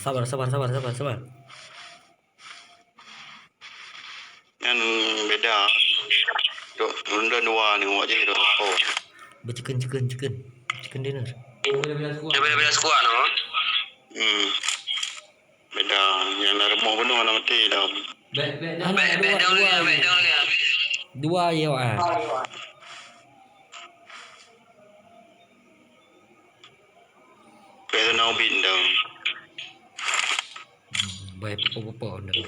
Sabar, sabar, sabar, sabar, sabar. Yang beda. Benda dua ni awak jadi apa? Chicken dinner. Beda sekuat no. Beda yang dah remuk penuh nak mati dah. Dua je awak. Kaya nak bin dah. Baik apa-apa dah.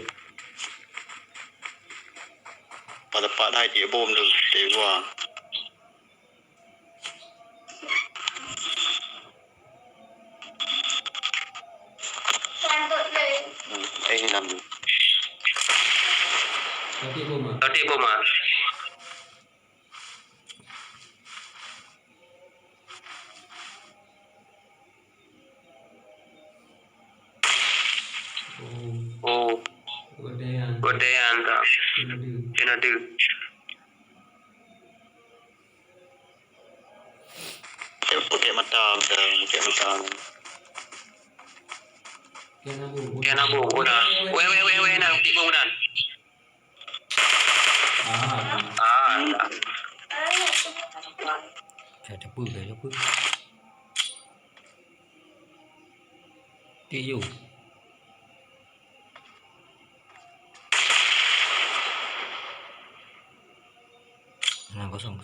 Pada pak dah dia bom dah. Dia luar. Nam. Tadi bom ah. Oh. Godean tak. Kena tu. Pakai mata dah, pakai mata. Kena bu, udah. Weh nak tipu udah. Ada apa? Tiyu. Nah, kosong.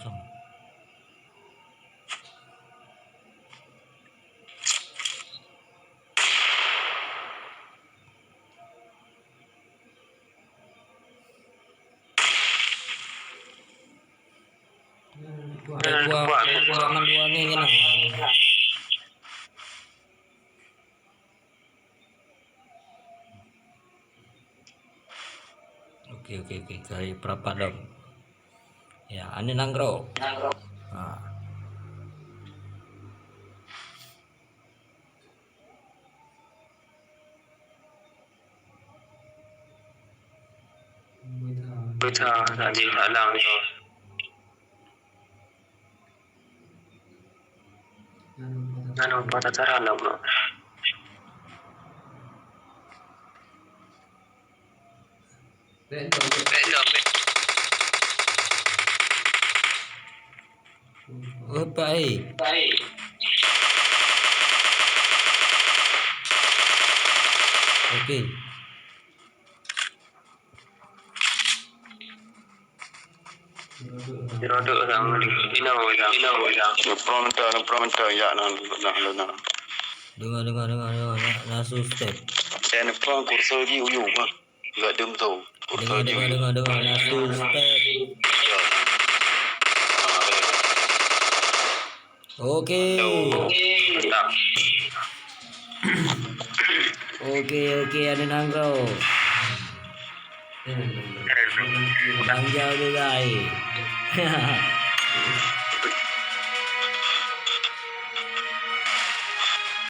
Dua ni kan. Oke. Kali berapa dong? Ya, AneukNanggroe. Betul, tadi halang tu. Nano pada cara halang tu. Baik. Okey. Dirodok orang Dino. Promentor ya nak. Dengar. Nasu step. Saya nak pulang kursus lagi uyu mah. Enggak dem tu. Dengar nasu step. Okey. Okey, AneukNanggroe. Bang jauh juga.